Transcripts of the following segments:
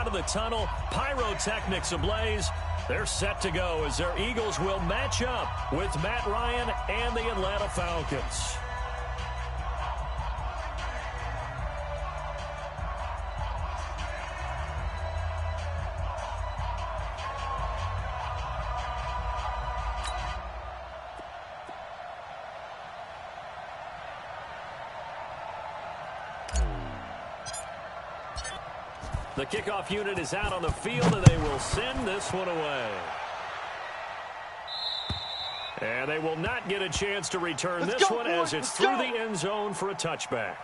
out of the tunnel, pyrotechnics ablaze. They're set to go as their Eagles will match up with Matt Ryan and the Atlanta Falcons. The kickoff unit is out on the field, and they will send this one away. And they will not get a chance to return this one as it's through the end zone for a touchback.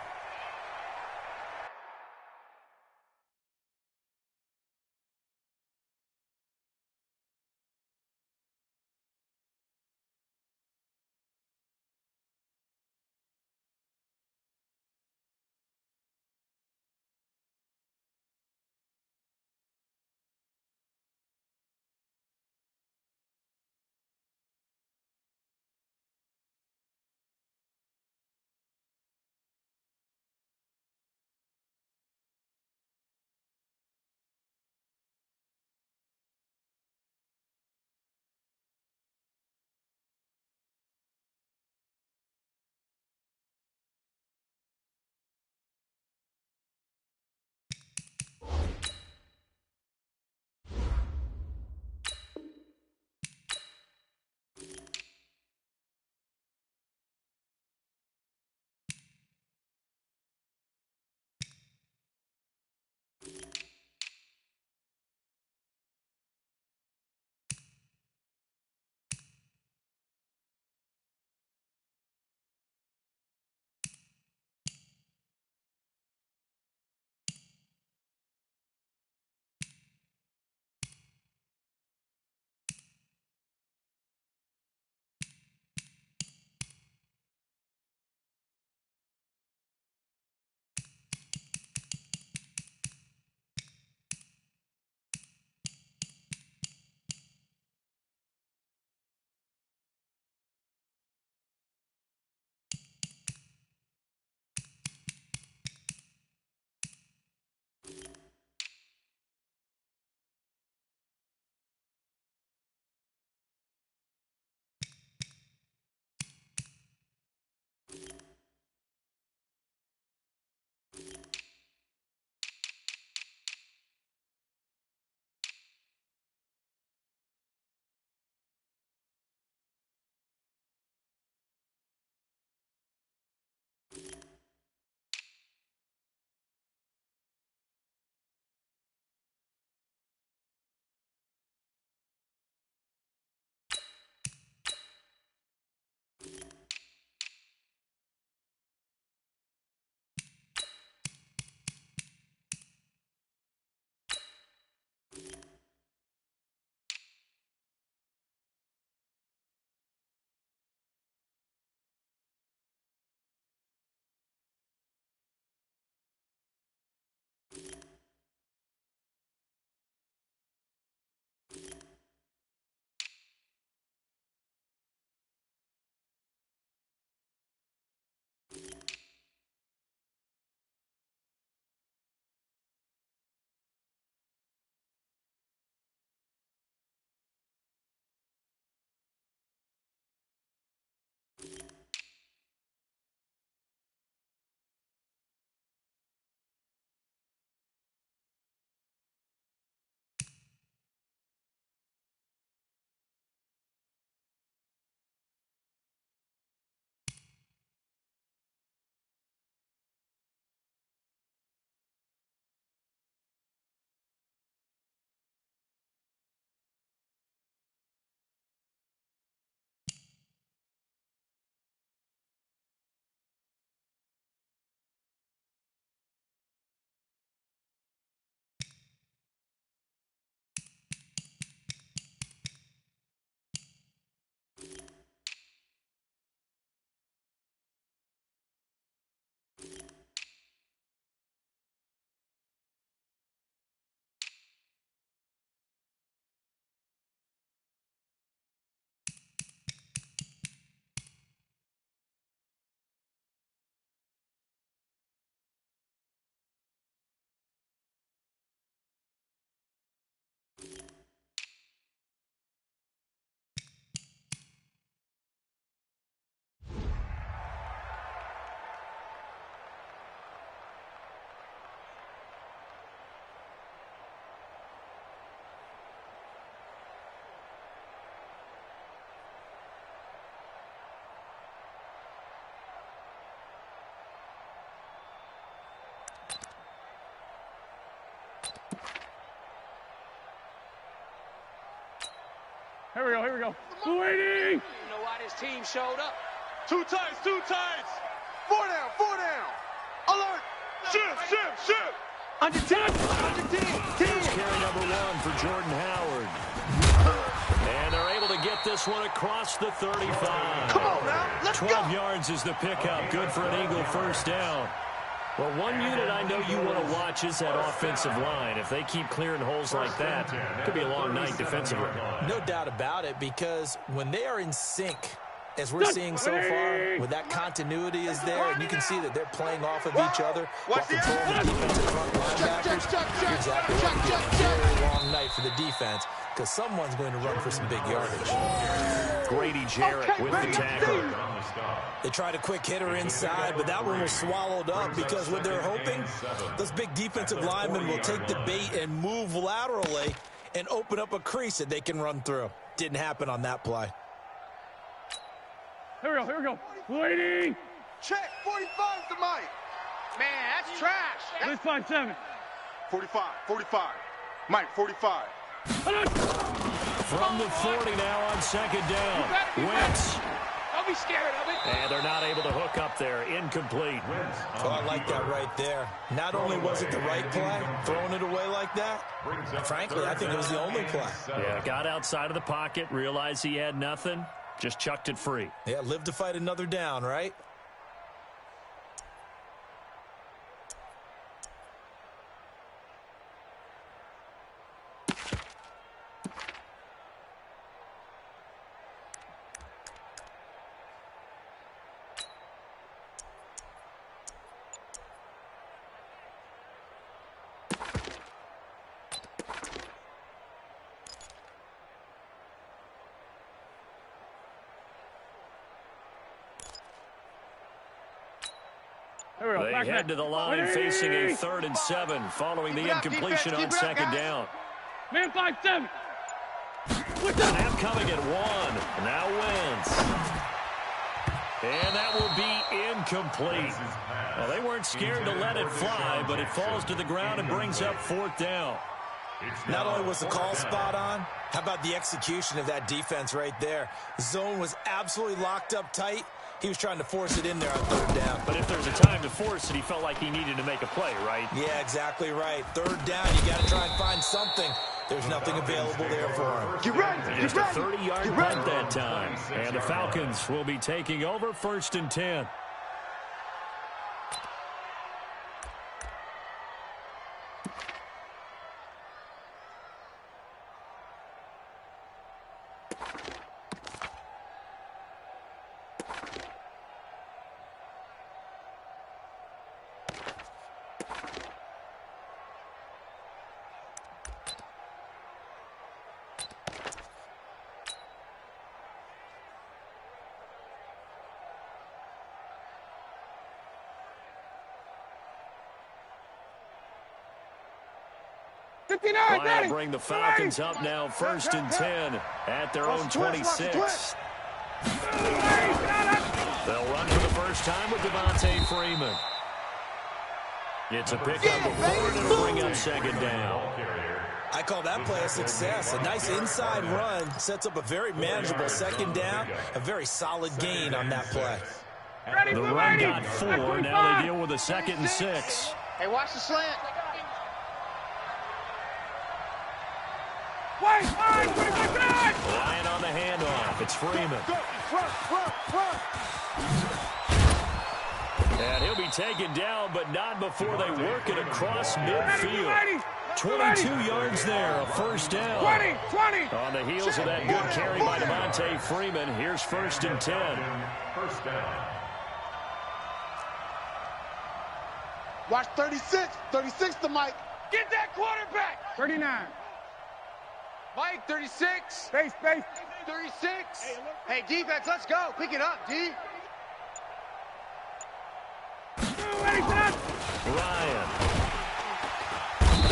Here we go. Waiting. You know why this team showed up? Two tights. 4 down. Alert. Shift. Under 10. Here's carry number 1 for Jordan Howard. And they're able to get this one across the 35. Come on now, let's 12 go. yards is the pickup. Good for an Eagle first down. Well, one unit I know you want to watch is that offensive line. If they keep clearing holes like that, it could be a long night defensively. No doubt about it, because when they are in sync, as we're seeing so far, when that continuity is there, and you can see that they're playing off of each other while controlling the defensive front linebackers, you're exactly right. It'll be a very long night for the defense, because someone's going to run for some big yardage. Grady Jarrett with the tackle. They tried a quick hitter inside, but that one was swallowed up because what they're hoping, those big defensive linemen will take the bait and move laterally and open up a crease that they can run through. Didn't happen on that play. Here we go. Waiting. Check. 45's the mic. Man, that's trash. This 5-7. 45. Mike, 45. From the 40 now on second down. Wentz. Don't be scared of it. And they're not able to hook up there. Incomplete. Oh, I like that right there. Not only was it the right play, throwing it away like that, frankly, I think it was the only play. Yeah, got outside of the pocket, realized he had nothing, just chucked it free. Yeah, live to fight another down, right? They head to the line facing a 3rd and 7 following the incompletion on second down. Man 5-7. Snap coming at 1. Now Wentz. And that will be incomplete. Well, they weren't scared to let it fly, but it falls to the ground and brings up 4th down. Not only was the call spot on, how about the execution of that defense right there? The zone was absolutely locked up tight. He was trying to force it in there on 3rd down. But if there's a time to force it, he felt like he needed to make a play, right? Yeah, exactly right. 3rd down, you got to try and find something. There's nothing available there for him. Get ready. Just a 30-yard punt that time. And the Falcons will be taking over 1st and 10. Will bring the Falcons up now 1st and 10 at their own 26. They'll run for the first time with Devontae Freeman. It's a pickup of 4 and it'll bring up second down. I call that play a success. A nice inside run sets up a very manageable second down, a very solid gain on that play. The run got 4. Now they deal with a 2nd and 6. Hey, watch the slant. Ryan on the handoff. It's Freeman. And he'll be taken down, but not before they work it across midfield. 22 yards there, a first down. 20. On the heels of that good carry by Devontae Freeman, here's 1st and 10. First down. Watch 36. 36 to Mike. Get that quarterback. 39. Mike, 36. Space. 36. Hey, defense, let's go. Pick it up, D. Ryan.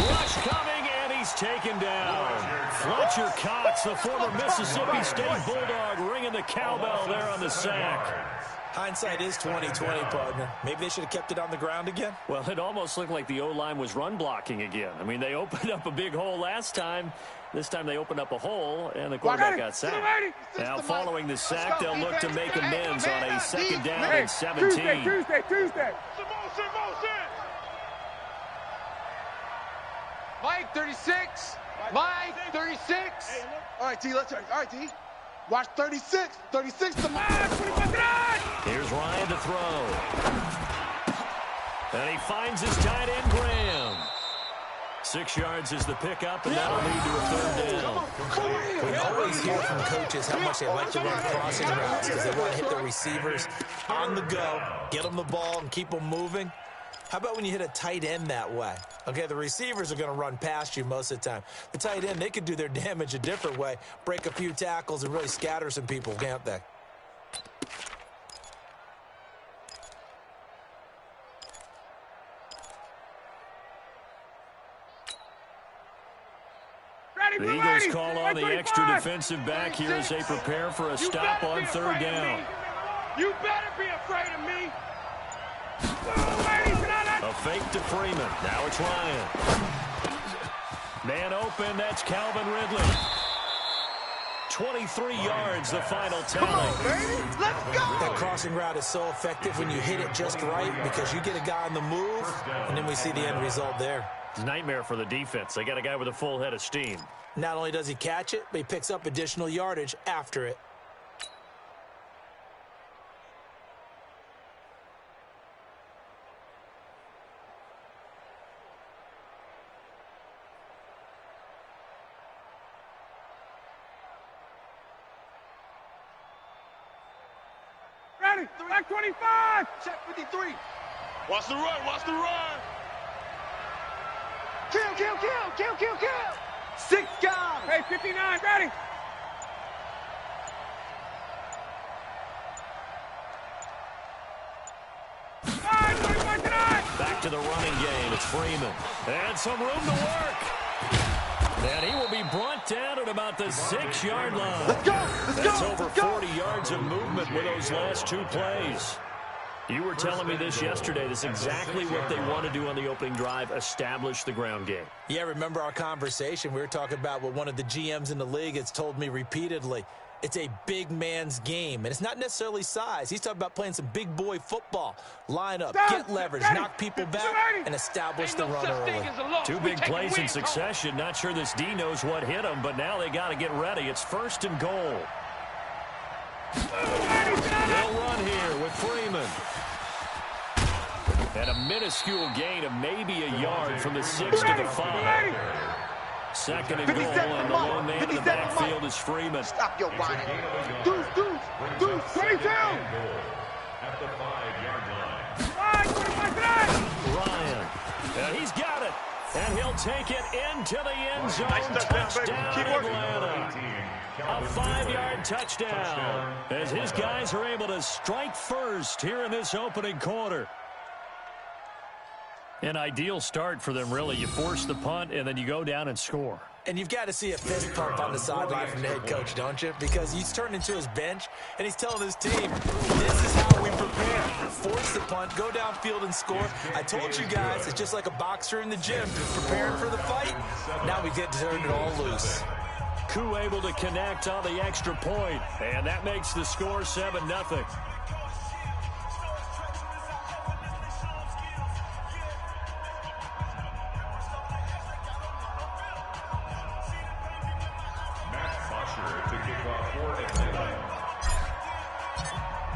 Rush coming, and he's taken down. Fletcher Cox, the former Mississippi State Bulldog, ringing the cowbell there on the sack. Hindsight is 20/20, partner. Maybe they should have kept it on the ground again. Well, it almost looked like the O-line was run blocking again. I mean, they opened up a big hole last time. This time they opened up a hole, and the quarterback got sacked. Now, following the sack, they'll look to make amends on a second down and 17. Tuesday. Mike, 36. Mike, 36. All right, D, let's. All right, D. Watch 36. 36 to Mike. Here's Ryan to throw. And he finds his tight end, Graham. 6 yards is the pickup, and that'll lead to a third down. We always hear from coaches how much they like to run crossing routes because they want to hit their receivers on the go, get them the ball, and keep them moving. How about when you hit a tight end that way? Okay, the receivers are going to run past you most of the time. The tight end, they could do their damage a different way, break a few tackles, and really scatter some people, can't they? The Eagles call on the extra defensive back here as they prepare for a stop on third down. You better be afraid of me. A fake to Freeman. Now it's Ryan. Man open, that's Calvin Ridley. 23 yards, the final tally. Come on, baby. Let's go. That crossing route is so effective when you hit it just right because you get a guy on the move, and then we see the end result there. It's a nightmare for the defense. They got a guy with a full head of steam. Not only does he catch it, but he picks up additional yardage after it. Ready, back 25. Check 53. Watch the run. Watch the run. Kill. 6 guys. Hey, 59, ready. Back to the running game. It's Freeman. And some room to work. And he will be brought down at about the 6-yard line. Let's go. That's over 40 yards of movement with those last 2 plays. You were telling me this yesterday. This is exactly what they want to do on the opening drive, establish the ground game. Yeah, remember our conversation? We were talking about what one of the GMs in the league has told me repeatedly. It's a big man's game, and it's not necessarily size. He's talking about playing some big boy football. Line up, get leverage, knock people back, and establish the run early. 2 big plays in succession. Not sure this D knows what hit him, but now they got to get ready. It's 1st and goal. They'll run here with Freeman. And a minuscule gain of maybe a yard from the 6 to the 5. 2nd and goal, and the lone man in the backfield is Freeman. Stop your whining. Deuce, 22. At the 5-yard line. Ryan. And he's got it. And he'll take it into the end zone. Touchdown, Atlanta. A 5-yard touchdown. As his guys are able to strike first here in this opening quarter. An ideal start for them, really. You force the punt, and then you go down and score. And you've got to see a fist pump on the sideline from the head coach, don't you? Because he's turned into his bench, and he's telling his team, this is how we prepare. Force the punt, go downfield and score. I told you guys, it's just like a boxer in the gym, preparing for the fight. Now we get to turn it all loose. Koo able to connect on the extra point, and that makes the score 7-0.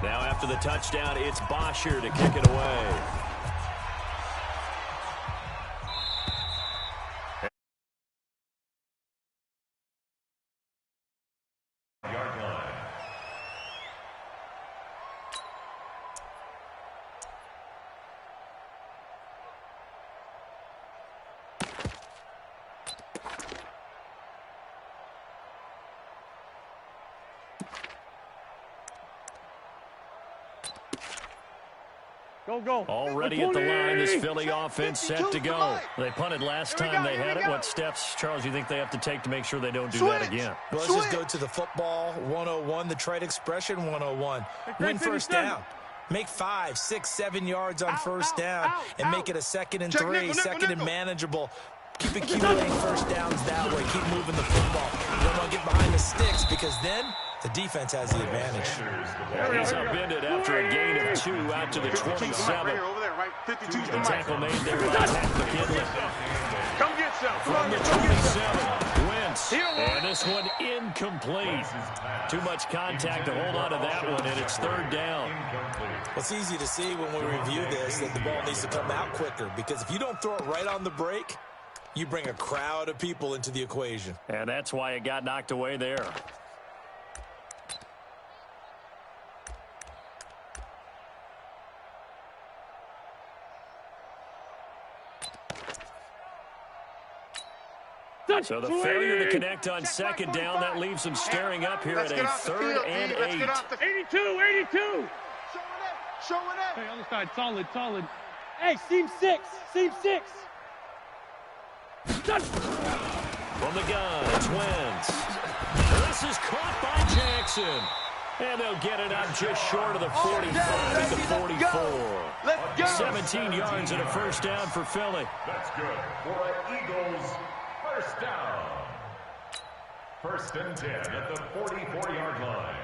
Now after the touchdown, it's Bosher to kick it away. Go. Already at the line, this Philly offense set to go. They punted last time they had it. What steps, Charles, do you think they have to take to make sure they don't do that again? Well, let's just go to the football 101, the trade expression 101. Win first down. Make 5, 6, 7 yards on first down and make it a 2nd and 3, second and manageable. Keep accumulating first downs that way. Keep moving the football. You don't want to get behind the sticks because then the defense has the advantage. He's upended after a gain of 2 out to the 27. The tackle made there by Pat McKinley. Come get some. From the 27, Wentz. And this one incomplete. Too much contact to hold on to that one, and it's 3rd down. Well, it's easy to see when we review this that the ball needs to come out quicker because if you don't throw it right on the break, you bring a crowd of people into the equation. And that's why it got knocked away there. So the failure to connect on 2nd down, that leaves them staring up here at a 3rd and 8. 82, 82. Showing it. Hey, other side, solid. Hey, seam 6. From the gun, it's Wentz. This is caught by Jackson. And they'll get it up just short of the 45 at the 44. Let's go. 17 yards and a 1st down for Philly. That's good for Eagles. 1st down. 1st and 10 at the 44-yard line.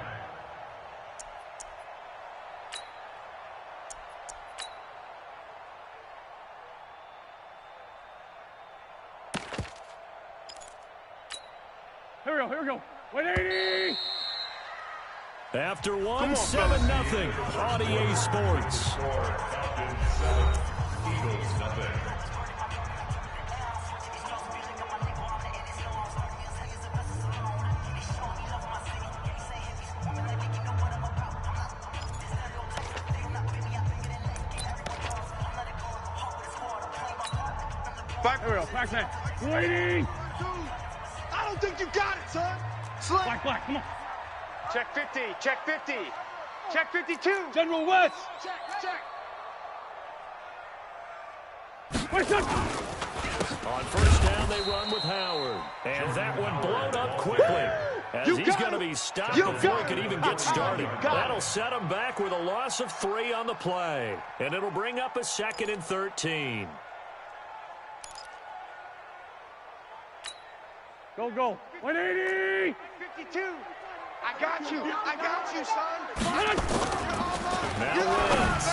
Here we go. 180. After 1, 7-0 on EA Sports. Falcons 7, Eagles nothing. Here we go. Back man. 180. I don't think you got it, son. Slick. Black, come on. Check 50. Check 50. Check 52. General West. Check. West up. On 1st down, they run with Howard. And that one blown up quickly. As he's going to be stopped before he can even get started. That'll set him back with a loss of 3 on the play. And it'll bring up a 2nd and 13. Go. 180. 52. I got you, son. Now Wentz.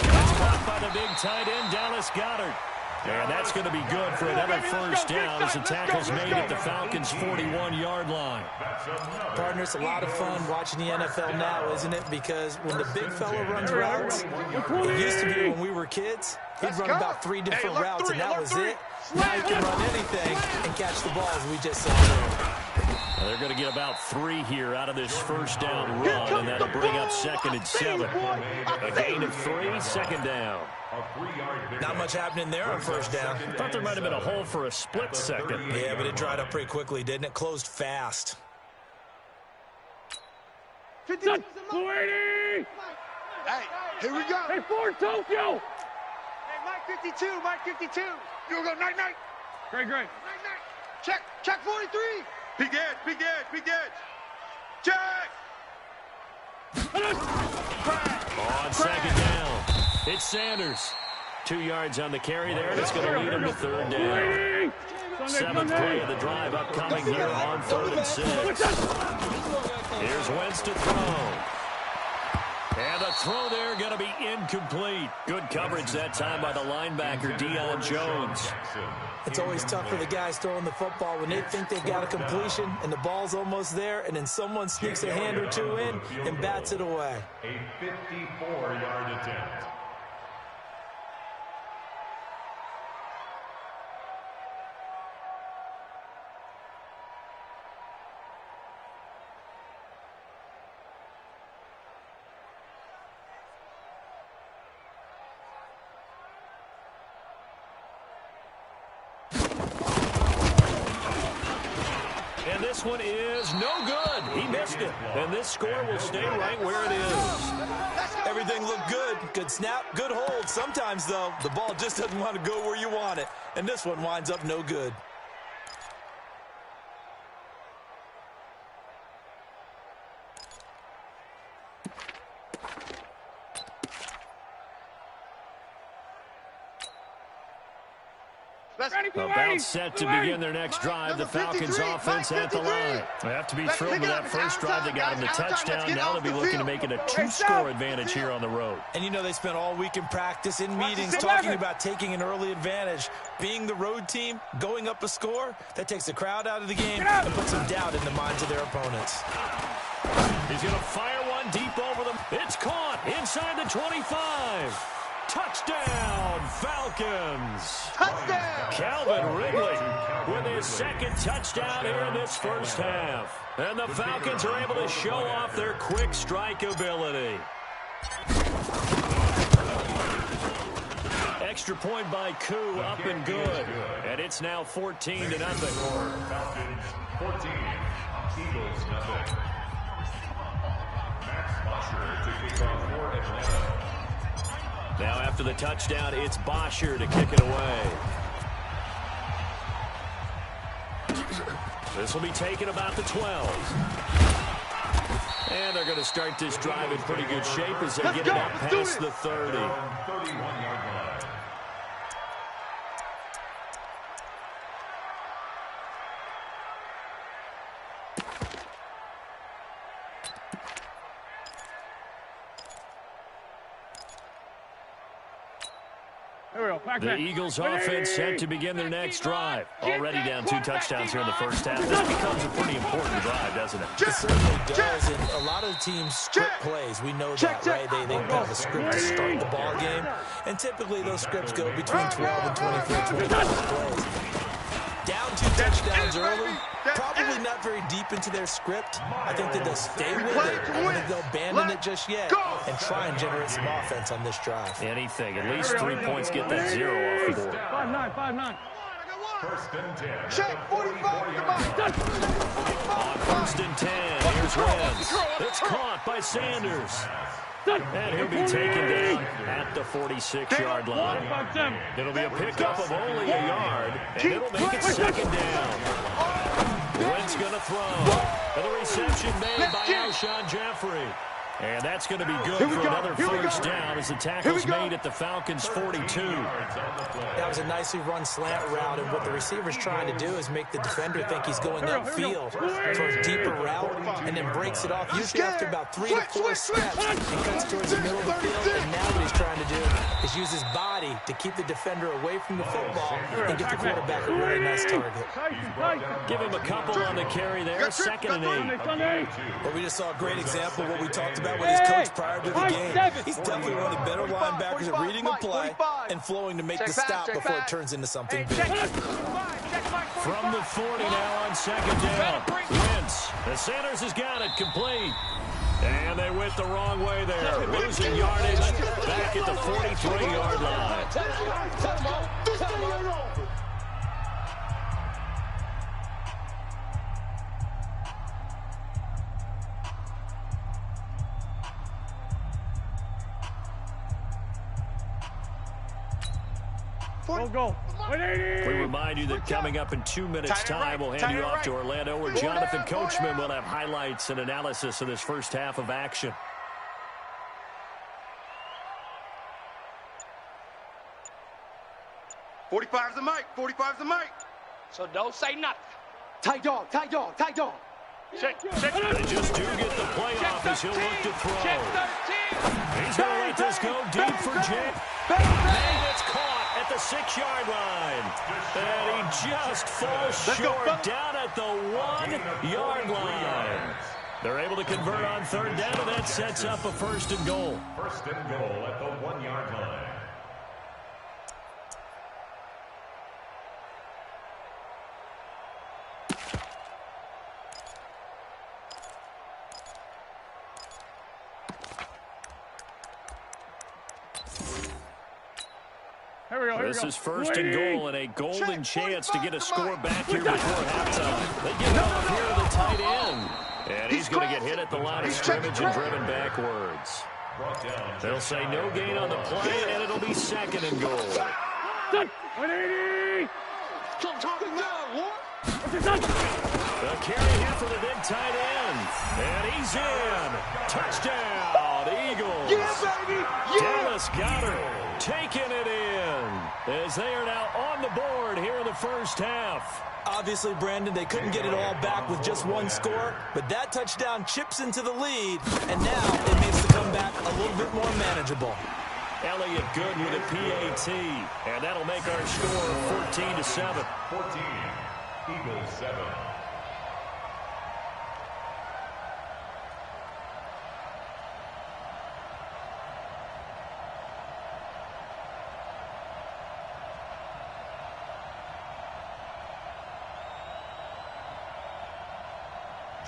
That's caught by the big tight end, Dallas Goedert. And that's going to be good for another 1st down as the tackle's made at the Falcons' 41-yard line. Partner, it's a lot of fun watching the NFL now, isn't it? Because when the big fella runs routes, it used to be when we were kids, he'd run about 3 different routes, and that was it. Now he can run anything and catch the ball, as we just saw there. Well, they're going to get about 3 here out of this 1st down run, and that'll bring up 2nd and 7. A gain of 3, 2nd down. Not much happening there on 1st down. Thought there might have been a hole for a split second. Yeah, but it dried up pretty quickly, didn't it? Closed fast. 280. Hey, here we go. Hey, Ford Tokyo. Hey, Mike 52. You go night. Great. Night. Check 43. Big edge. Check. On 2nd down, it's Sanders. 2 yards on the carry there, and it's going to lead him to 3rd down. 7th play of the drive upcoming here on 3rd and 6. Here's Wentz to throw. And the throw there going to be incomplete. Good coverage that time by the linebacker, Deion Jones. It's always tough for the guys throwing the football when they think they've got a completion and the ball's almost there, and then someone sneaks a hand or 2 in and bats it away. A 54-yard attempt. And this one is no good. He missed it. And this score will stay right where it is. Everything looked good. Good snap, good hold. Sometimes, though, the ball just doesn't want to go where you want it. And this one winds up no good. timeout set to begin their next drive. The Falcons offense at the line. They have to be thrilled with that first drive. They got them the touchdown. Now they'll be looking to make it a 2-score advantage here on the road. And you know they spent all week in practice, in meetings, talking about taking an early advantage. Being the road team, going up a score, that takes the crowd out of the game and puts some doubt in the minds of their opponents. He's going to fire one deep over them. It's caught inside the 25. Touchdown, Falcons. Touchdown. Calvin Ridley with his second touchdown here in this first half. And the Falcons are able to show off their quick strike ability. Extra point by Koo, up and good. And it's now 14-0. Falcons 14, Eagles nothing. Max Bosher to kick off for Atlanta. Now after the touchdown, it's Bosher to kick it away. This will be taken about the 12. And they're going to start this drive in pretty good shape as they get it up past the 30. 31-yard line. The Eagles offense set to begin their next drive. Already down 2 touchdowns here in the first half. This becomes a pretty important drive, doesn't it? It certainly does, and a lot of the teams script plays. We know that, right? They have a script to start the ball game, and typically those scripts go between 12 and 24, 25 plays. Down 2 touchdowns early, probably not very deep into their script. I think that they'll stay with it. I don't think they'll abandon it just yet and try and generate some offense on this drive. Anything. At least 3 points get that 0 off the board. 5-9. First and 10. Check 45. Come on. On first and 10, here's Wentz. It's caught by Sanders. And he'll be taken down at the 46-yard line. It'll be a pickup of only a yard, and it'll make it second down. Wentz going to throw. And the reception made by Alshon Jeffrey. And that's going to be good for another first down as the tackle's made at the Falcons' 42. That was a nicely run slant route, and what the receiver's trying to do is make the defender think he's going upfield for a deeper route, and then breaks it off usually after about 3 to 4 steps and cuts towards the middle of the field. And now what he's trying to do is use his body to keep the defender away from the football and get the quarterback a really nice target. Give him a couple on the carry there, 2nd and 8. But we just saw a great example of what we talked about with his coach prior to the game. He's definitely one of the better linebackers at reading a play and flowing to make the stop before it turns into something big. From the 40 now on 2nd down. Wentz. The Sanders has got it complete. And they went the wrong way there. Losing yardage back at the 43-yard line. Go. 180. We remind you that coming up in 2 minutes' time, we'll hand you off to Orlando, where Jonathan Coachman will have highlights and analysis of this first half of action. "45's the mic. 45's the mic. So don't say nothing. Tight dog. Check. They just do get the playoff as he'll look to throw. He's going to let this go deep for Jay. And it's caught at the 6-yard line. And he just falls short down at the 1-yard line. They're able to convert on 3rd down, and that sets up a 1st and goal. 1st and goal at the 1-yard line. This is 1st and goal and a golden chance to get a score back here before halftime. They get it off here to the tight end. And he's going to get hit at the line of scrimmage and driven backwards. They'll say no gain on the play, and it'll be 2nd and goal. 180. The carry here for the big tight end. And he's in. Touchdown, Eagles. Yeah, baby. Yeah. Dallas Goedert taking it in. as they are now on the board here in the first half. Obviously, Brandon, they couldn't get it all back with just one score, but that touchdown chips into the lead, and now it makes the comeback a little bit more manageable. Elliott good with a PAT, and that'll make our score 14-7. 14, Eagles 7.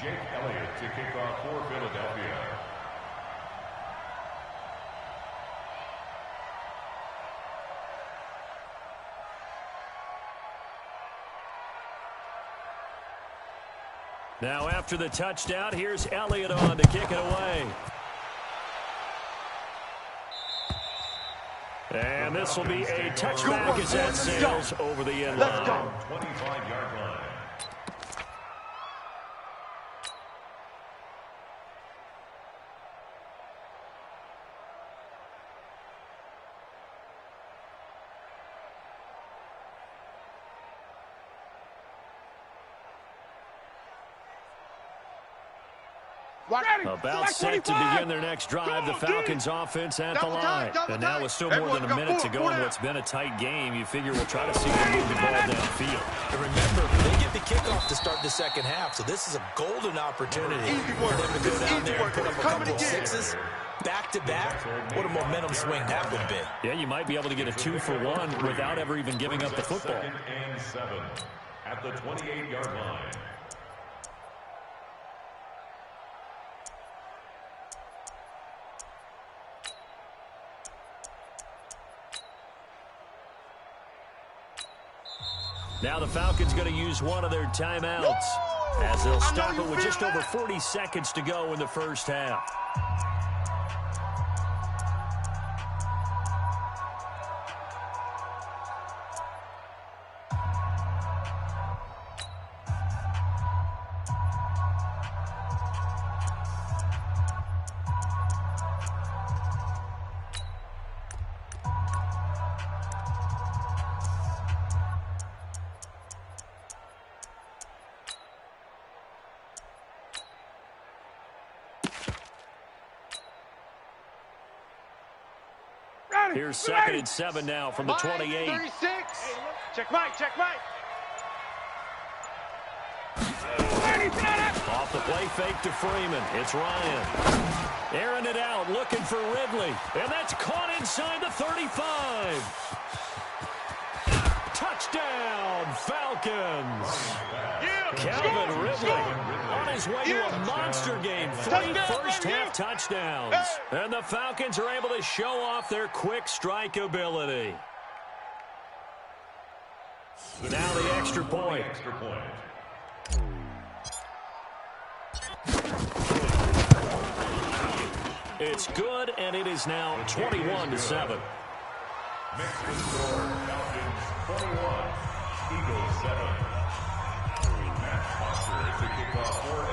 Jake Elliott to kick off for Philadelphia. Now after the touchdown, here's Elliott on to kick it away. And this will be a touchback as that sails over the end line. 25-yard line. About set to begin their next drive, the Falcons offense at the line. And now with still more than a minute to go in what's been a tight game, you figure we'll try to see them move the ball downfield. And remember, they get the kickoff to start the second half, so this is a golden opportunity for them to go down there and put up a couple of sixes. Back-to-back, what a momentum swing that would be. Yeah, you might be able to get a 2-for-1 without ever even giving up the football. 2nd and 7 at the 28-yard line. Now the Falcons going to use one of their timeouts as they'll stop it with just over 40 seconds to go in the first half. Here's 2nd and 7 now from the 28. 36. Check Mike, check Mike. Off the play fake to Freeman. It's Ryan. Airing it out, looking for Ridley. And that's caught inside the 35. Touchdown, Falcons. Calvin Ridley on his way to a monster game. 3 first-half touchdowns. And the Falcons are able to show off their quick strike ability. Now the extra point. It's good, and it is now 21-7. Mexican score, Falcons 21, Eagles 7.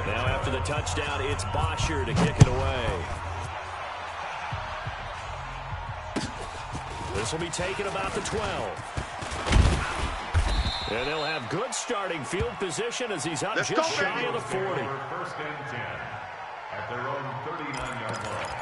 Now after the touchdown, it's Bosher to kick it away. This will be taken about the 12. And they'll have good starting field position as he's up just shy of the 40. 1st and 10 at their own 39-yard line.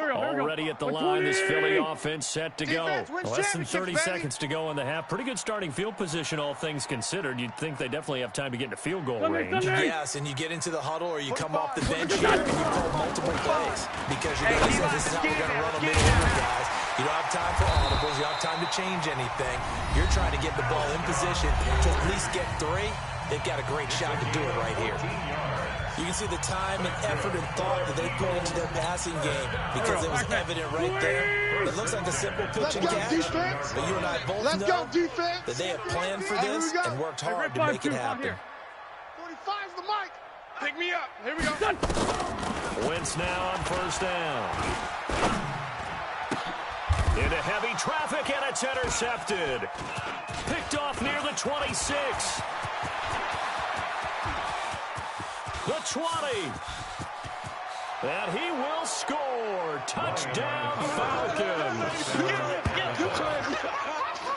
Already at the line, this Philly offense set to go. Less than 30 seconds to go in the half. Pretty good starting field position, all things considered. You'd think they definitely have time to get into field goal range. Yes, and you get into the huddle or you come off the bench here and you call multiple plays because you're going to say this is how we're going to run them in here, guys. You don't have time for audibles. You don't have time to change anything. You're trying to get the ball in position to at least get 3. They've got a great shot to do it right here. You can see the time and effort and thought that they put into their passing game because it was evident right there. It looks like a simple pitch and catch, but you and I both know that they have planned for this and worked hard to make it happen. 45's the mic. Pick me up. Here we go. Wentz now on first down. Into heavy traffic, and it's intercepted. Picked off near the 26. The 20. And he will score. Touchdown, Falcons.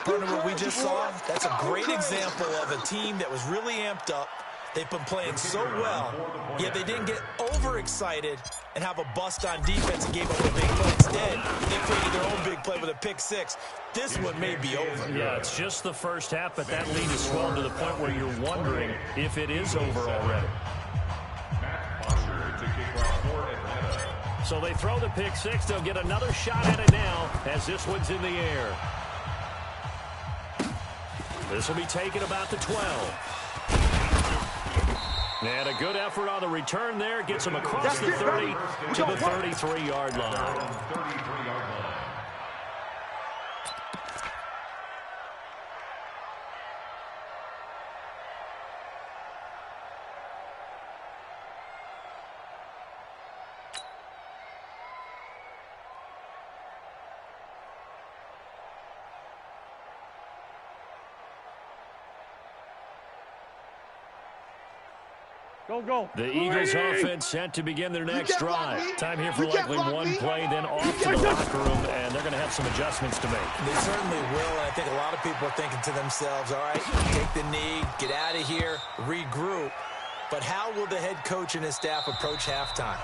Partner, what we just saw, that's a great example of a team that was really amped up. They've been playing so well, yet they didn't get overexcited and have a bust on defense and gave up a big play. Instead, they created their own big play with a pick six. This one may be over. Yeah, it's just the first half, but that lead has swelled to the point where you're wondering if it is over already. So they throw the pick six. They'll get another shot at it now as this one's in the air. This will be taken about the 12. And a good effort on the return there. Gets him across the 30 to the 33-yard line. Go. The Eagles offense set to begin their next drive. Time here for likely one play, then off to the locker room, and they're going to have some adjustments to make. They certainly will, and I think a lot of people are thinking to themselves, all right, take the knee, get out of here, regroup. But how will the head coach and his staff approach halftime?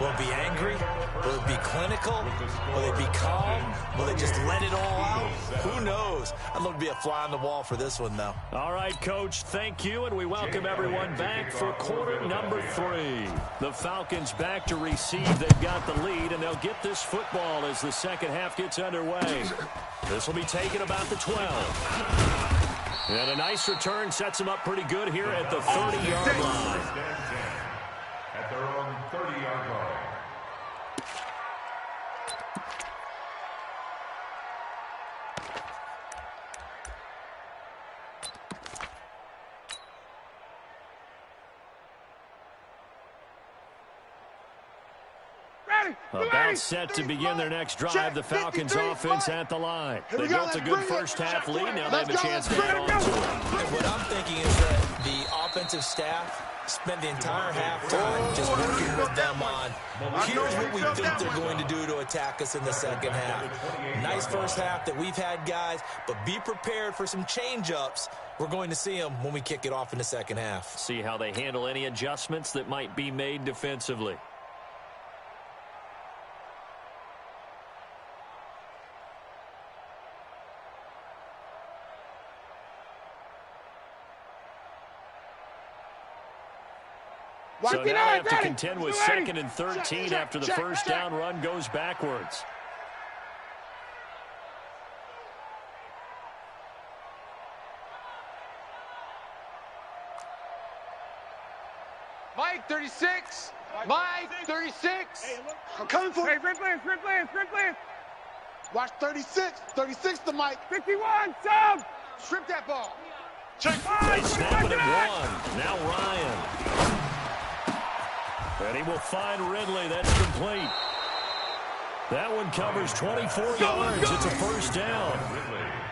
Will it be angry? Will it be clinical? Will it be calm? Will they just let it all out? Who knows? I'd love to be a fly on the wall for this one, though. All right, Coach, thank you, and we welcome everyone back for quarter number 3. The Falcons back to receive. They've got the lead, and they'll get this football as the second half gets underway. This will be taken about the 12. And a nice return sets them up pretty good here at the 30-yard line. At their own 30-yard line. About set to begin their next drive. The Falcons offense at the line. They built a good first half lead. Now they have a chance to add on to it. What I'm thinking is that the offensive staff spent the entire halftime just working with them on, here's what we think they're going to do to attack us in the second half. Nice first half that we've had, guys, but be prepared for some change-ups. We're going to see them when we kick it off in the second half. See how they handle any adjustments that might be made defensively. So now they have to contend with 2nd and 13 after the first down run goes backwards. Mike, 36. Mike, 36. I'm coming for Hey, you. sprint plans. Watch 36. 36 to Mike. 51, sub. Strip that ball. They snap it at 1. Now Ryan. And he will find Ridley. That's complete. That one covers 24 yards. It's a first down.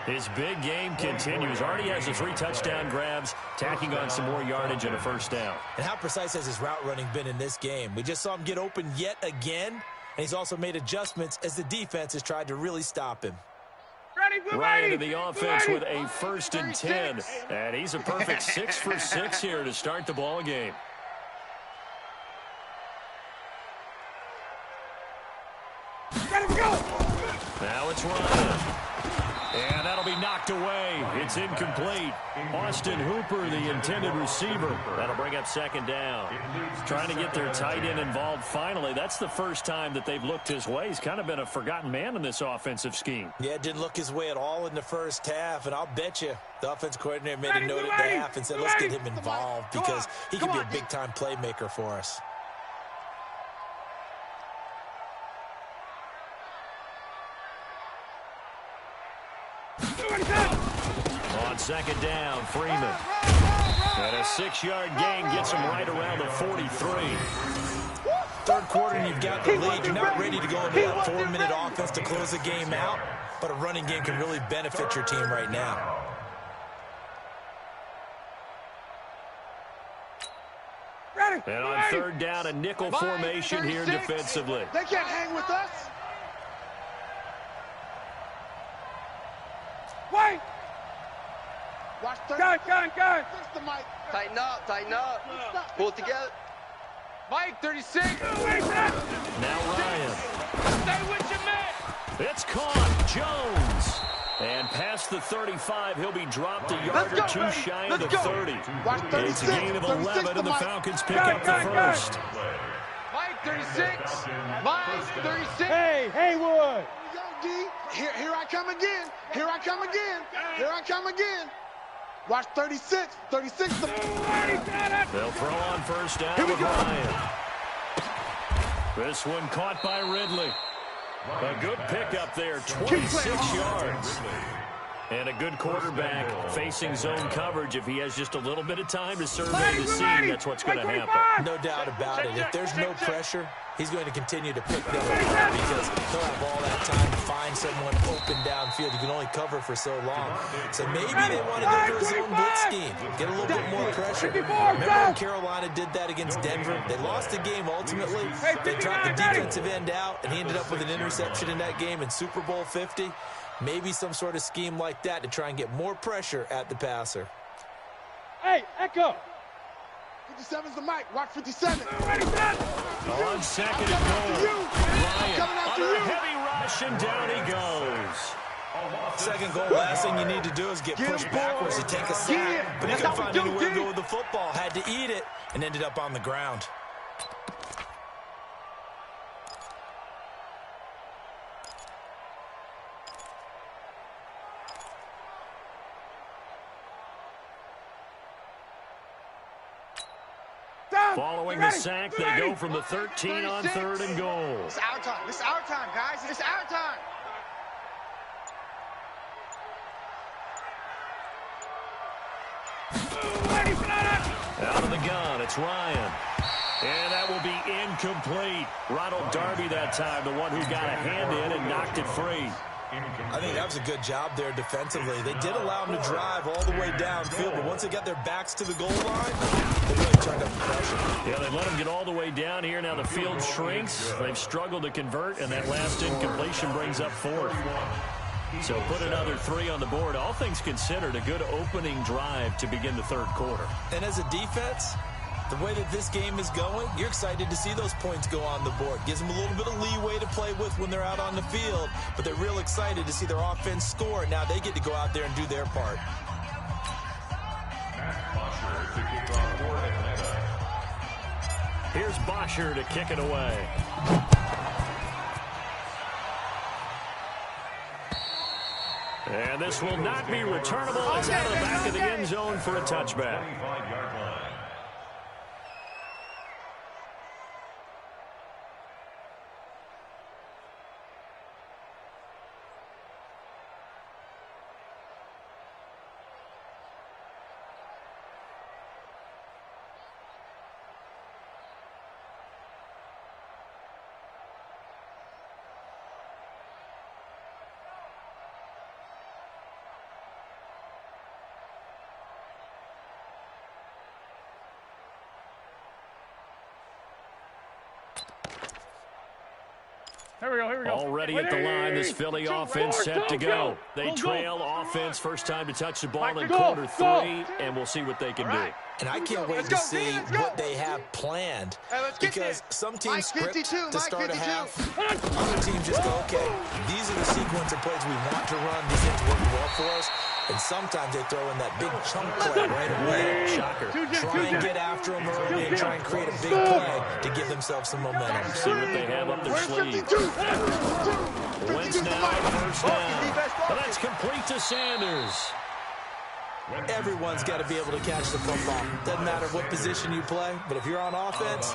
His big game continues. Already has the 3 touchdown grabs, tacking on some more yardage and a first down. And how precise has his route running been in this game? We just saw him get open yet again, and he's also made adjustments as the defense has tried to really stop him. Ryan to the offense with a 1st and 10. And he's a perfect 6 for 6 here to start the ball game. Now it's Ryan. And that'll be knocked away. It's incomplete. Austin Hooper, the intended receiver. That'll bring up 2nd down. Trying to get their tight end involved finally. That's the first time that they've looked his way. He's kind of been a forgotten man in this offensive scheme. Yeah, it didn't look his way at all in the first half, and I'll bet you the offense coordinator made a note at the half and said, let's get him involved because he could be a big-time playmaker for us. On 2nd down, Freeman. And a 6-yard gain gets him right around the 43. Third quarter and you've got the lead. You're not ready to go into that 4-minute offense to close the game out, but a running game can really benefit your team right now. And on third down, a nickel formation here defensively. They can't hang with us. Wait! Watch Gun! the mic. Tighten up. Pull it together. Mike, 36. Now Ryan. Stay with your man. It's caught. Jones. And past the 35, he'll be dropped a yard or two shy of the 30. Watch 36. It's a gain of 11, and the Falcons pick up the first. Mike, 36. Mike, 36. Hey, Haywood! Yo, D. Here I come again. Here I come again. Here I come again. Watch 36. 36. They'll throw on first down with Ryan. This one caught by Ridley. A good pickup there, 26 yards. And a good quarterback facing zone coverage. If he has just a little bit of time to survey the scene, that's what's going to happen. No doubt about it. If there's no pressure, he's going to continue to pick them apart because he'll have all that time to find someone open downfield. You can only cover for so long. So maybe they want to go to a zone blitz scheme, get a little bit more pressure. Remember when Carolina did that against Denver? They lost the game ultimately. They dropped the defensive end out, and he ended up with an interception in that game in Super Bowl 50. Maybe some sort of scheme like that to try and get more pressure at the passer. Hey, Echo! 57's the mic. Watch 57. On second and goal. Ryan under a heavy rush, and down he goes. Second goal, last thing you need to do is get pushed backwards to take a sack. But he couldn't find anywhere to go with the football. Had to eat it and ended up on the ground. Following the sack, they go from the 13 on third and goal. It's our time. This is our time, guys. It's our time. Out of the gun, it's Ryan. And that will be incomplete. Ronald Darby that time, the one who got a hand in and knocked it free. I think that was a good job there defensively. They did allow them to drive all the way downfield, but once they got their backs to the goal line, they really turned up the pressure. Yeah, they let them get all the way down here. Now the field shrinks. They've struggled to convert, and that last incompletion brings up fourth. So put another 3 on the board. All things considered, a good opening drive to begin the third quarter. And as a defense, the way that this game is going, you're excited to see those points go on the board. Gives them a little bit of leeway to play with when they're out on the field, but they're real excited to see their offense score. Now they get to go out there and do their part. Here's Bosher to kick it away. And this will not be returnable. It's out of the back of the end zone for a touchback. Here we go. Already at the line, this Philly offense set to go. They trail offense, first time to touch the ball in quarter 3, and we'll see what they can do. And I can't wait to see what they have planned, because some teams script to start a half. Other teams just go, okay, these are the sequence of plays we want to run. These things work well for us. And sometimes they throw in that big chunk play right away. Shocker. Try and get after them early and try and create a big play to give themselves some momentum. See what they have up their sleeve. Wentz now first down. But that's complete to Sanders. Everyone's got to be able to catch the football. Doesn't matter what position you play, but if you're on offense,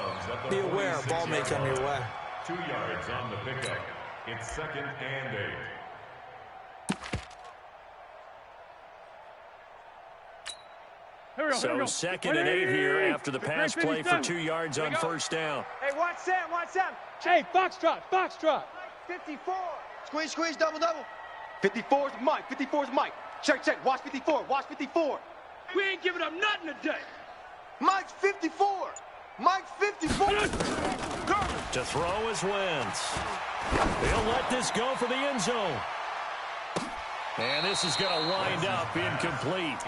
be aware a ball may come your way. 2 yards on the pickup. It's 2nd and 8. So 2nd and 8 here after the pass play for 2 yards on first down. watch Sam, watch Sam. Hey, foxtrot, foxtrot. 54. Squeeze, squeeze, double, double. 54's Mike, 54's Mike. Check, check, watch 54, watch 54. We ain't giving up nothing today. Mike's 54. Mike's 54. To throw is Wentz. He'll let this go for the end zone. And this is going to wind up incomplete.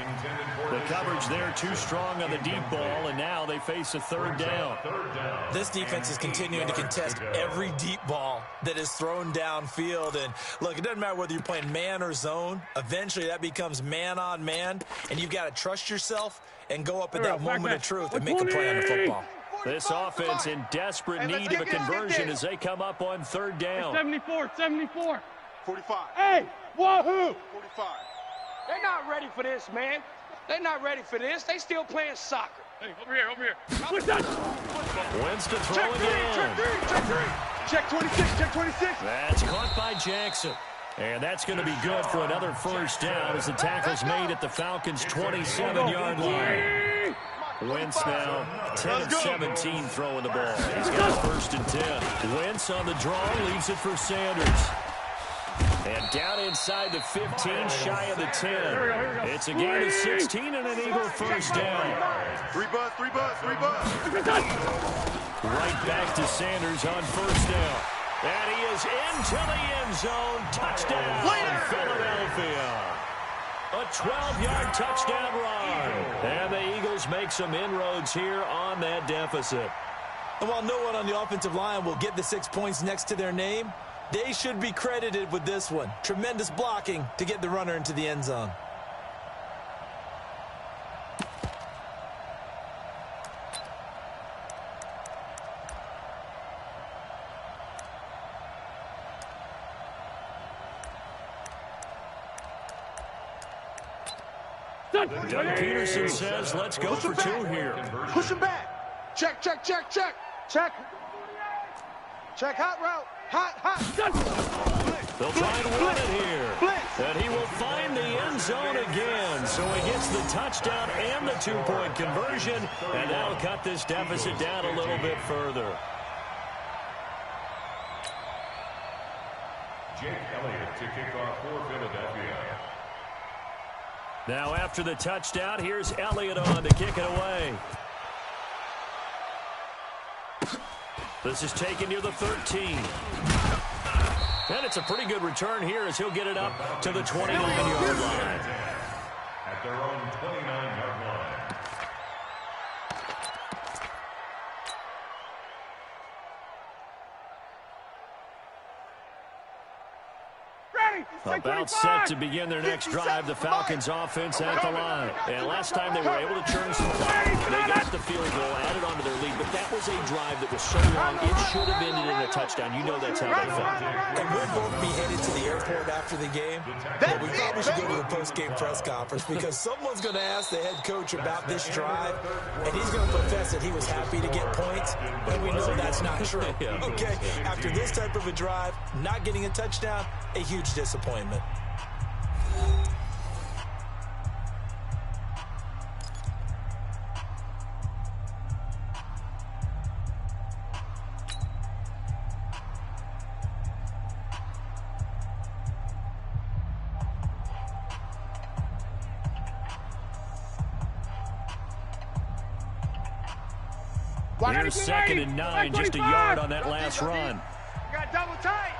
The coverage there too strong on the deep ball, and now they face a third down. This defense is continuing to contest every deep ball that is thrown downfield. And look, it doesn't matter whether you're playing man or zone. Eventually that becomes man on man, and you've got to trust yourself and go up at that moment of truth and make a play on the football. This offense in desperate need of a conversion as they come up on third down. 74, 74. 45. Hey, wahoo! 45. They're not ready for this, man. They're not ready for this. They still playing soccer. Hey, over here, over here. What's that? Wentz to throw Check again. Check 26, check 26. That's caught by Jackson. And that's going to be good for another first down as the tackle's made at the Falcons' 27-yard line. Wentz now 10 of 17 throwing the ball. He's got first and 10. Wentz on the draw, leaves it for Sanders. And down inside the 15, shy of the 10. It's a gain of 16 and an Eagle first down. Three buzz. Right back to Sanders on first down. And he is into the end zone. Touchdown, Philadelphia. A 12-yard touchdown run. And the Eagles make some inroads here on that deficit. And while no one on the offensive line will get the 6 points next to their name, they should be credited with this one. Tremendous blocking to get the runner into the end zone. Doug Peterson says, let's go for two here. Push him back. Check. Check, hot route. Hot. They'll try and run it here. And he will find the end zone again. So he gets the touchdown and the two-point conversion. And that'll cut this deficit down a little bit further. Jake Elliott to kick off for Philadelphia. Now after the touchdown, here's Elliott on to kick it away. This is taken near the 13. And it's a pretty good return here as he'll get it up to the 29-yard line. At their own 29-yard line. About set to begin their next drive, the Falcons offense at the line. And last time they were able to turn some clock. They got the field goal, added onto their lead, but that was a drive that was so long, it should have ended in a touchdown. You know that's how they felt. And we'll both be headed to the airport after the game. But we probably should go to the post-game press conference because someone's going to ask the head coach about this drive, and he's going to profess that he was happy to get points, and we know that's not true. Okay, after this type of a drive, not getting a touchdown, a huge disappointment. Here's second and 9, just a yard on that last run. We got double tight.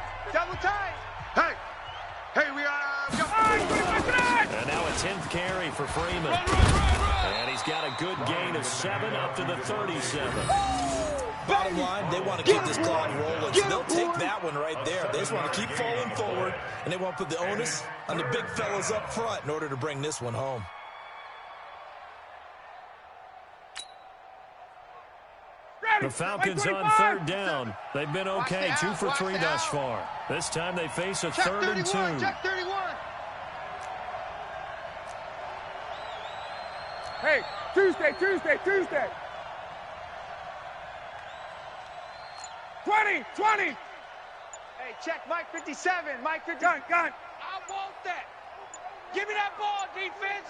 Hey, we got And now a 10th carry for Freeman. And he's got a good gain of 7 up to the 37. Bottom line, they want to keep this clock rolling, so they'll take that one right there. They just want to keep falling forward, and they want to put the onus on the big fellas up front in order to bring this one home. The Falcons on third down. They've been okay, 2 for 3 thus far. This time they face a third and 2. Check 31. Hey, Tuesday. 20. Hey, check Mike 57. Mike 50. Gun. I want that. Give me that ball, defense.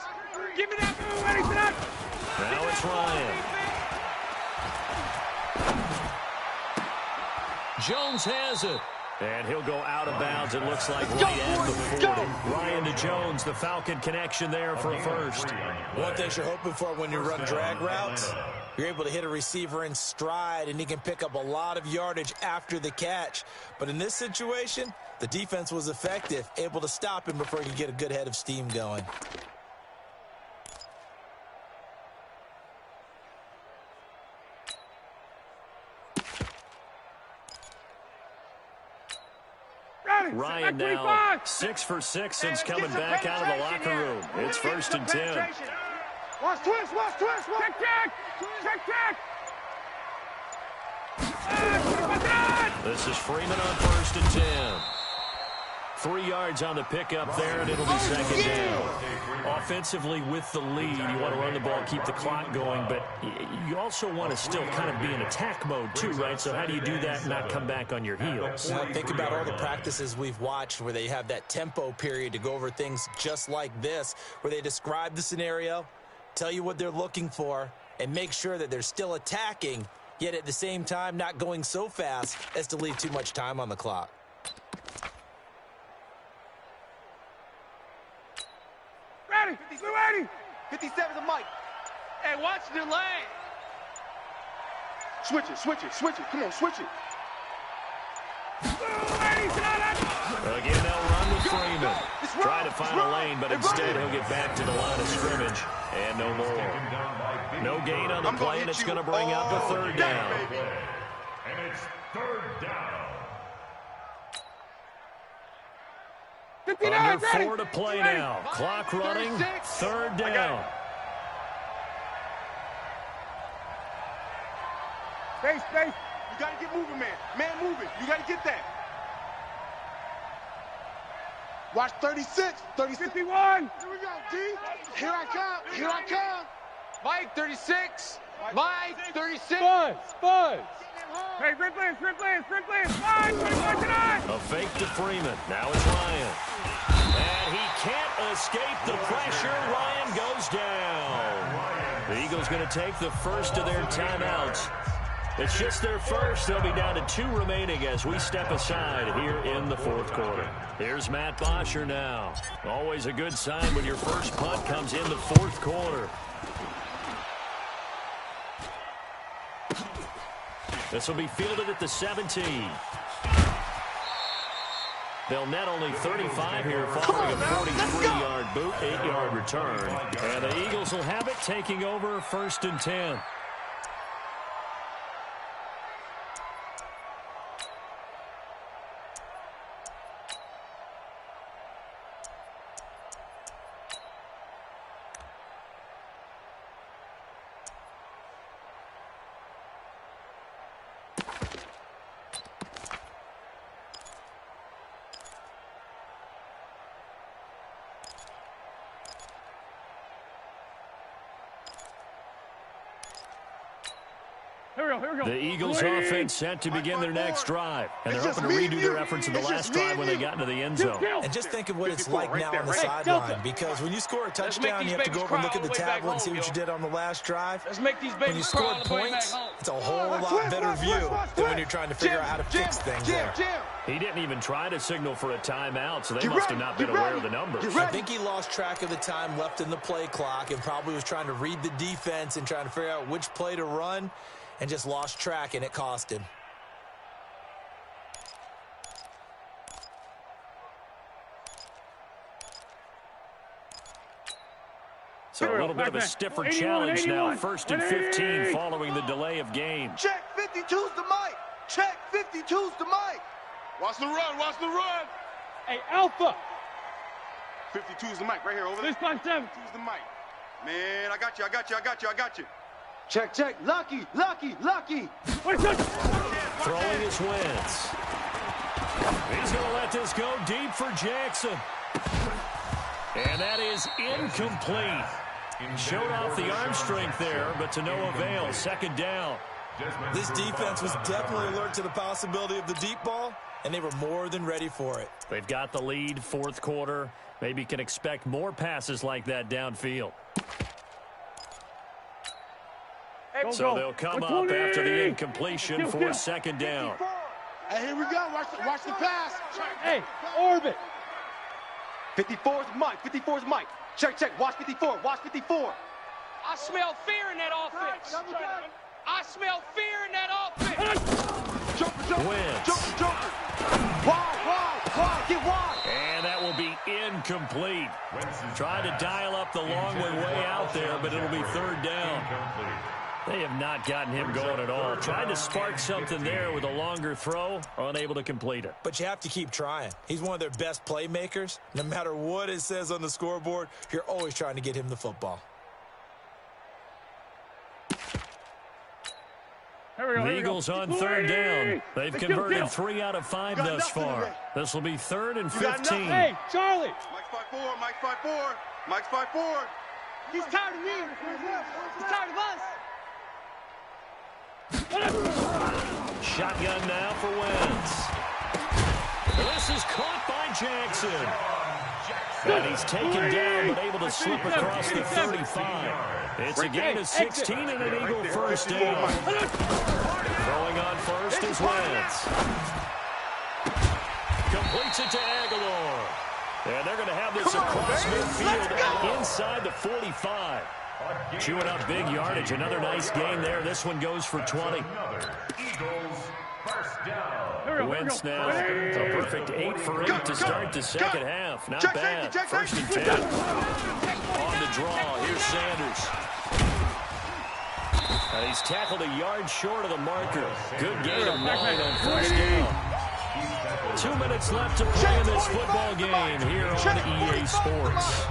Give me that ball. Ready, set up. Now it's Ryan. Jones has it. And he'll go out of bounds, it looks like, right at the 40. Ryan to Jones, the Falcon connection there for a first. One thing you're hoping for when you run drag routes, you're able to hit a receiver in stride, and he can pick up a lot of yardage after the catch. But in this situation, the defense was effective, able to stop him before he could get a good head of steam going. Ryan now 6 for 6 since coming back out of the locker room. It's 1st and 10. Watch twist, watch twist, check, check. This is Freeman on 1st and 10. 3 yards on the pickup there, and it'll be 2nd down. Offensively with the lead, you want to run the ball, keep the clock going, but you also want to still kind of be in attack mode too, right? So how do you do that and not come back on your heels? Now, think about all the practices we've watched where they have that tempo period to go over things just like this, where they describe the scenario, tell you what they're looking for, and make sure that they're still attacking, yet at the same time not going so fast as to leave too much time on the clock. Ready, 57 to Mike. Hey, watch the lane. Switch it. Come on, switch it. Again, they'll run with Freeman. Try to find a lane, but instead he'll get back to the line of scrimmage. And no more. No gain on the play, and it's going to bring up a 3rd down. And it's 3rd down. Under 4 to play now. Clock running. 3rd down. Space. You got to get moving, man. Man moving. You got to get that. Watch 36. 51. Here we go, D. Here I come. Mike, 36. Mike, 36. Buzz. Hey, sprint plans. 5, 29. A fake to Freeman. Now it's Ryan. And he can't escape the pressure. Ryan goes down. The Eagles going to take the first of their timeouts. It's just their first. They'll be down to 2 remaining as we step aside here in the 4th quarter. Here's Matt Bosher now. Always a good sign when your first punt comes in the 4th quarter. This will be fielded at the 17. They'll net only 35 here following a 43-yard boot, 8-yard return. And the Eagles will have it taking over 1st and 10. Here we go. The Eagles offense set to begin their next drive. And they're hoping to redo their efforts in the last drive when they got into the end zone. And just think of what it's like now on the sideline, because when you score a touchdown, you have to go over and look at the tablet and see what you did on the last drive. When you scored points, it's a whole lot better view than when you're trying to figure out how to fix things there. He didn't even try to signal for a timeout, so they must have not been aware of the numbers. I think he lost track of the time left in the play clock and probably was trying to read the defense and trying to figure out which play to run, and just lost track, and it cost him. So a little bit of a stiffer challenge now. 1st and 15 following the delay of game. Check 52's the Mike. Check 52's the Mike. Watch the run. Hey, Alpha. 52's the Mike right here over there. 657. 52's the Mike. Man, I got you. Check. Lucky. Throwing his Wentz. He's going to let this go deep for Jackson. And that is incomplete. Showed off the arm strength there, but to no avail. 2nd down. This defense was definitely alert to the possibility of the deep ball, and they were more than ready for it. They've got the lead, 4th quarter. Maybe can expect more passes like that downfield. So they'll come up after the incompletion for 2nd down. Hey, here we go. Watch the pass. Hey, orbit. 54 is Mike. 54 is Mike. Check, check. Watch 54. Watch 54. I smell fear in that offense. I smell fear in that offense. Jumper, jumper. Wentz. Jumper, jumper. Wide. Get wide. And that will be incomplete. Trying to dial up the long way out there, but it'll be third down. They have not gotten him going at all. Tried to spark something there with a longer throw, unable to complete it. But you have to keep trying. He's one of their best playmakers. No matter what it says on the scoreboard, you're always trying to get him the football. The Eagles on third down. They've converted 3 out of 5 thus far. This will be 3rd and 15. Hey, Charlie. Mike's 5'4". Mike's 5'4". Mike's 5'4". He's tired of me. He's tired of us. Shotgun now for Wentz. This is caught by Jackson. And he's taken down, but able to slip across the 35. It's a gain of 16 and an Eagle first down. Throwing on first is Wentz. Completes it to Aguilar. And they're going to have this across midfield and inside the 45. Chewing up big yardage. Another nice gain there. This one goes for 20. Eagles first down. Wentz now a perfect 8 for 8 to start the second half. Not bad. 1st and 10. On the draw, here's Sanders. And he's tackled a yard short of the marker. Good gain of 9 on first down. 2 minutes left to play in this football game here on EA Sports.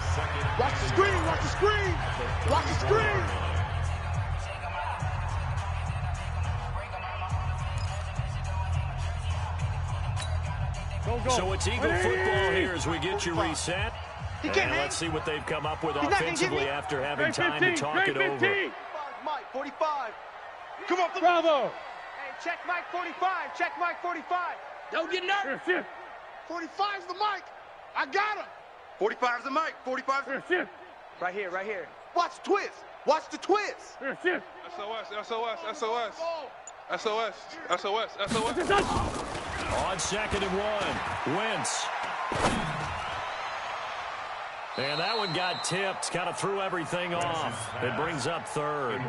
Watch the screen. Watch the screen. Watch the screen. Go. So it's Eagle football here as we get you reset. And let's see what they've come up with offensively after having time to talk it over. Mike, 45. Come on, Bravo. Hey, check Mike 45. Check Mike 45. Don't get nervous. 45's the mic. I got him. 45's the Mike. 45's Right here, right here. Watch the twist. Watch the twist. SOS. On 2nd and 1, Wentz. And that one got tipped, kind of threw everything off. It brings up 3rd.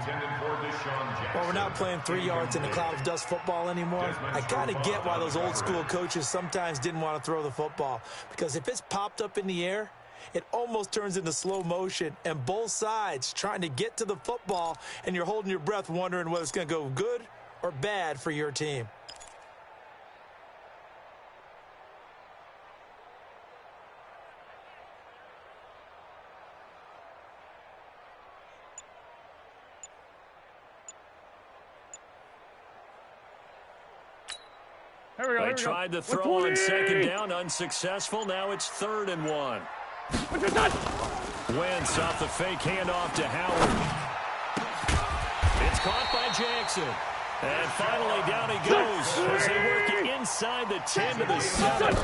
Well, we're not playing 3 yards in a cloud of dust football anymore. I kind of get why those old school coaches sometimes didn't want to throw the football. Because if it's popped up in the air, it almost turns into slow motion. And both sides trying to get to the football, and you're holding your breath wondering whether it's going to go good or bad for your team. They tried to throw on 2nd down, unsuccessful. Now it's 3rd and 1. Wentz off the fake handoff to Howard. It's caught by Jackson. And finally down he goes as they work it inside the 10 to the 7.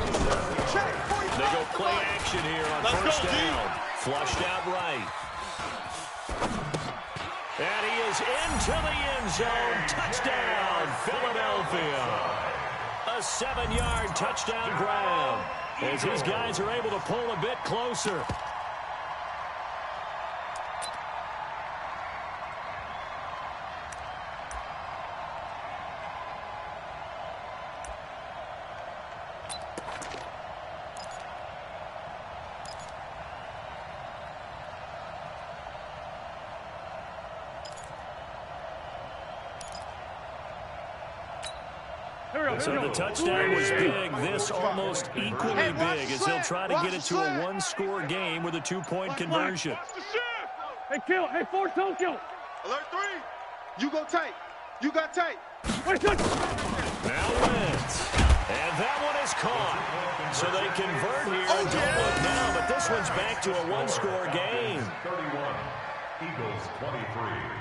They go play action here on first down. Flushed out right. And he is into the end zone. Touchdown, Philadelphia. A 7-yard touchdown grab as these guys are able to pull a bit closer. So the touchdown was big. This almost equally big as they'll try to get it to a 1-score game with a 2-point conversion. Hey, kill. Hey, 4 don't kill. Alert 3. You go tight. You got tight. Wait, good. Now Wentz. And that one is caught. So they convert here. Don't look now, but this one's back to a 1-score game. 31. Eagles 23.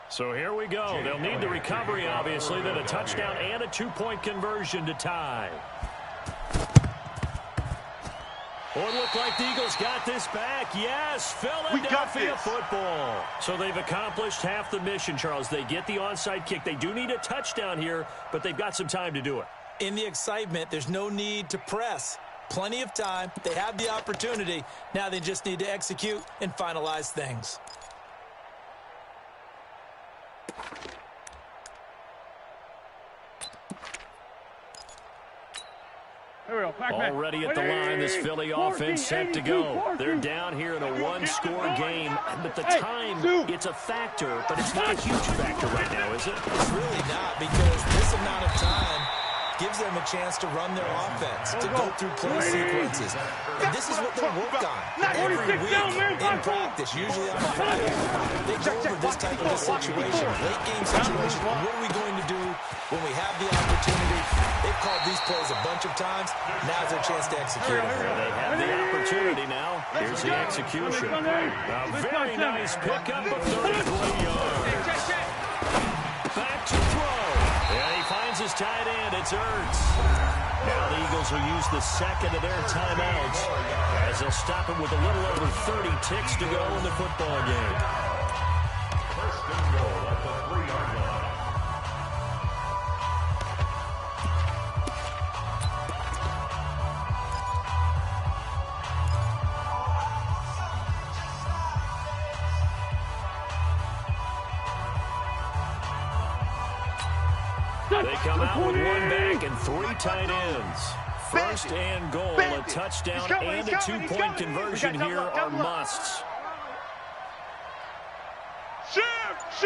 So here we go. They'll need the recovery, obviously, then a touchdown and a 2-point conversion to tie. Well, it looked like the Eagles got this back. Yes, Philadelphia football. So they've accomplished half the mission, Charles. They get the onside kick. They do need a touchdown here, but they've got some time to do it. In the excitement, there's no need to press. Plenty of time. They have the opportunity. Now they just need to execute and finalize things. Already at the line, this Philly offense set to go. They're down here in a one-score game. But the time, it's a factor, but it's not a huge factor right now, is it? It's really not, because this amount of time gives them a chance to run their offense, to go through play sequences. And this is what they work on every week in practice, usually on Friday. They go over this type of a situation, late game situation. What are we going to do when we have the opportunity? They've called these plays a bunch of times. Now's their chance to execute them. They have the opportunity now. Here's the execution. A very nice pickup of 33 yards. Back to throw. And he finds his tight end. It's Ertz. Now the Eagles will use the second of their timeouts as they'll stop him with a little over 30 ticks to go in the football game. First and goal at the 3-yard line. They come out with one back and 3 tight ends. First and goal, a touchdown and a 2-point conversion here are musts. Shift!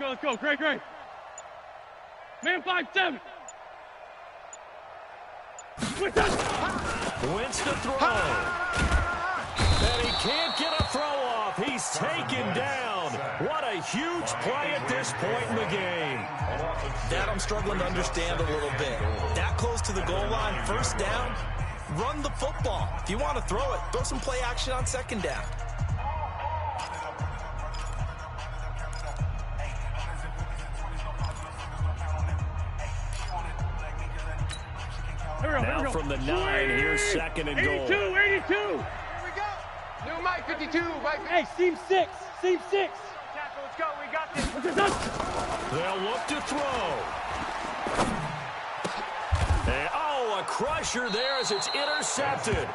Let's go. Great. Man 5-7. Wentz to throw. And he can't get a throw off. He's taken down. What a huge play at this point in the game. That I'm struggling to understand a little bit. That close to the goal line, first down, run the football. If you want to throw it, throw some play action on second down. Now from the 9, here's second and goal. 82. Here we go. New Mike 52. Hey, seam 6. Tackle, let's go. We got this. They'll look to throw. And, a crusher there as it's intercepted.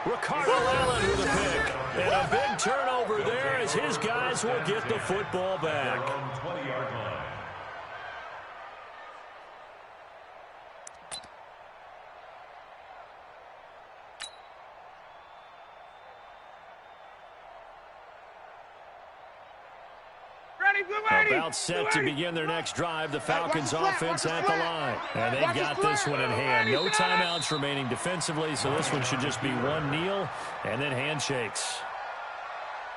Ricardo Allen with a pick. And a big turnover there as his guys will get the football back. 20-yard line. About set to begin their next drive, the Falcons offense at the line. And they've got this one in hand. No timeouts remaining defensively, so this one should just be one kneel and then handshakes.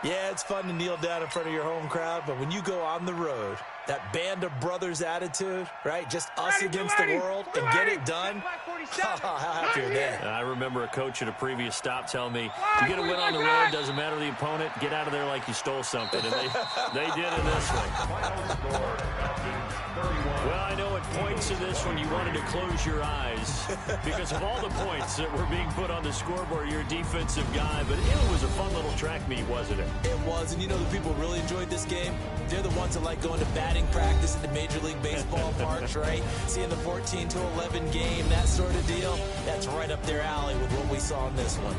Yeah, it's fun to kneel down in front of your home crowd, but when you go on the road, that band of brothers attitude, right? Just us against the world and get it done. How happy are they? I remember a coach at a previous stop telling me, you get a win on the road, doesn't matter the opponent, get out of there like you stole something. And they did in this one. Well, I know at points in this one you wanted to close your eyes because of all the points that were being put on the scoreboard. You're a defensive guy, but it was a fun little track meet, wasn't it? It was, and you know the people who really enjoyed this game? They're the ones that like going to batting practice at the Major League Baseball parks, right? Seeing the 14-11 game, that sort of deal. That's right up their alley with what we saw in this one.